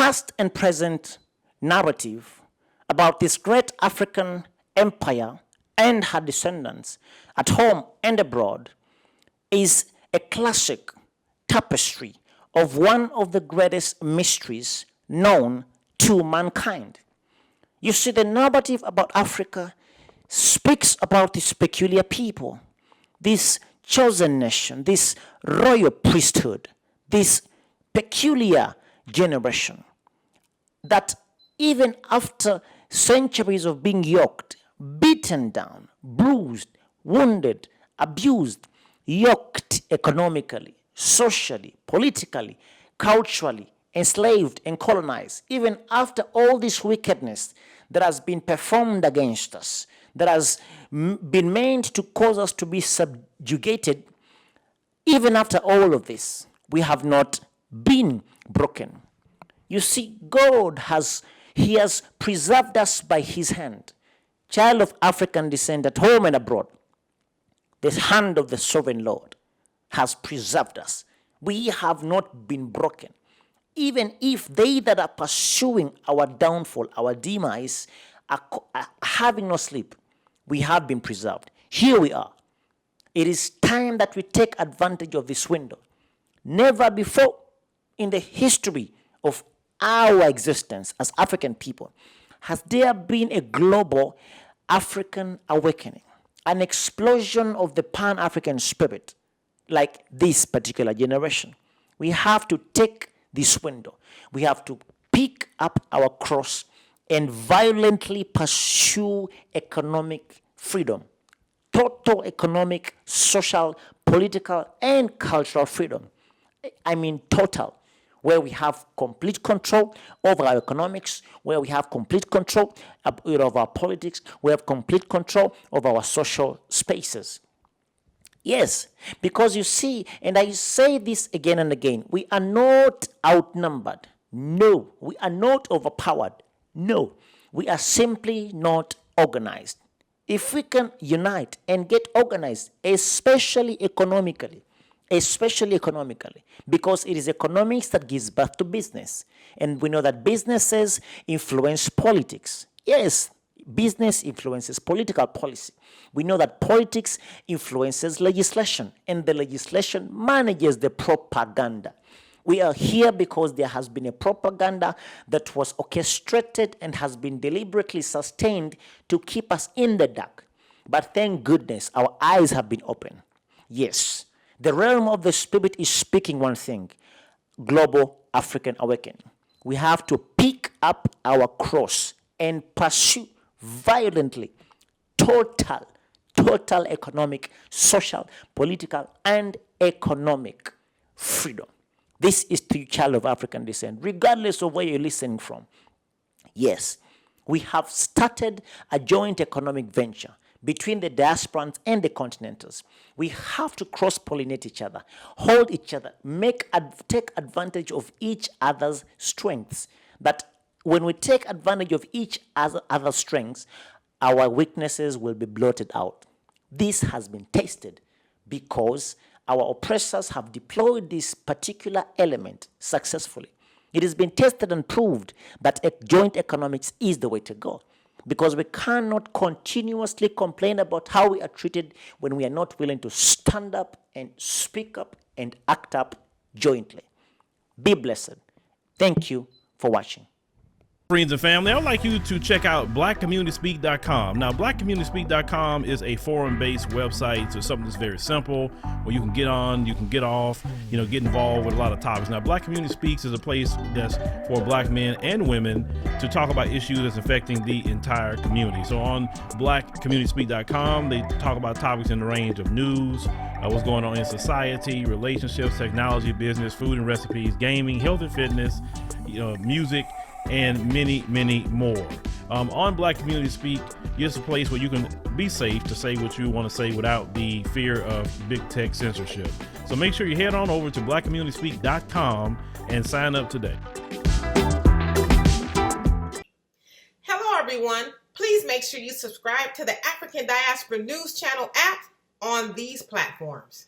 past and present narrative about this great African empire and her descendants at home and abroad is a classic tapestry of one of the greatest mysteries known to mankind. You see, the narrative about Africa speaks about this peculiar people, this chosen nation, this royal priesthood, this peculiar generation, that even after centuries of being yoked, beaten down, bruised, wounded, abused, yoked economically, socially, politically, culturally, enslaved and colonized, even after all this wickedness that has been performed against us, that has been meant to cause us to be subjugated, even after all of this, we have not been broken. You see, God has preserved us by his hand. Child of African descent at home and abroad, the hand of the sovereign Lord has preserved us. We have not been broken. Even if they that are pursuing our downfall, our demise, are having no sleep, we have been preserved. Here we are. It is time that we take advantage of this window. Never before in the history of our existence as African people has there been a global African awakening, an explosion of the Pan-African spirit like this particular generation. We have to take this window. We have to pick up our cross and violently pursue economic freedom. Total economic, social, political, and cultural freedom. I mean total. Where we have complete control over our economics, where we have complete control of our politics, we have complete control of our social spaces. Yes, because you see, and I say this again and again, we are not outnumbered. No, we are not overpowered. No, we are simply not organized. If we can unite and get organized, especially economically, because it is economics that gives birth to business. And we know that businesses influence politics. Yes, business influences political policy. We know that politics influences legislation, and the legislation manages the propaganda. We are here because there has been a propaganda that was orchestrated and has been deliberately sustained to keep us in the dark. But thank goodness our eyes have been opened. Yes, the realm of the spirit is speaking one thing: global African awakening. We have to pick up our cross and pursue violently total economic, social, political, and economic freedom. This is to you, child of African descent, regardless of where you're listening from. Yes, we have started a joint economic venture between the diasporans and the continentals. We have to cross-pollinate each other, hold each other, take advantage of each other's strengths. But when we take advantage of each other's strengths, our weaknesses will be blotted out. This has been tested because our oppressors have deployed this particular element successfully. It has been tested and proved that joint economics is the way to go, because we cannot continuously complain about how we are treated when we are not willing to stand up and speak up and act up jointly. Be blessed. Thank you for watching. Friends and family, I would like you to check out blackcommunityspeak.com. Now, blackcommunityspeak.com is a forum-based website, so something that's very simple, where you can get on, you can get off, get involved with a lot of topics. Now, Black Community Speaks is a place that's for Black men and women to talk about issues that's affecting the entire community. So on blackcommunityspeak.com, they talk about topics in the range of news, what's going on in society, relationships, technology, business, food and recipes, gaming, health and fitness, music, and many, many more. On Black Community Speak, it's a place where you can be safe to say what you want to say without the fear of big tech censorship. So make sure you head on over to blackcommunityspeak.com and sign up today. Hello, everyone. Please make sure you subscribe to the African Diaspora News Channel app on these platforms.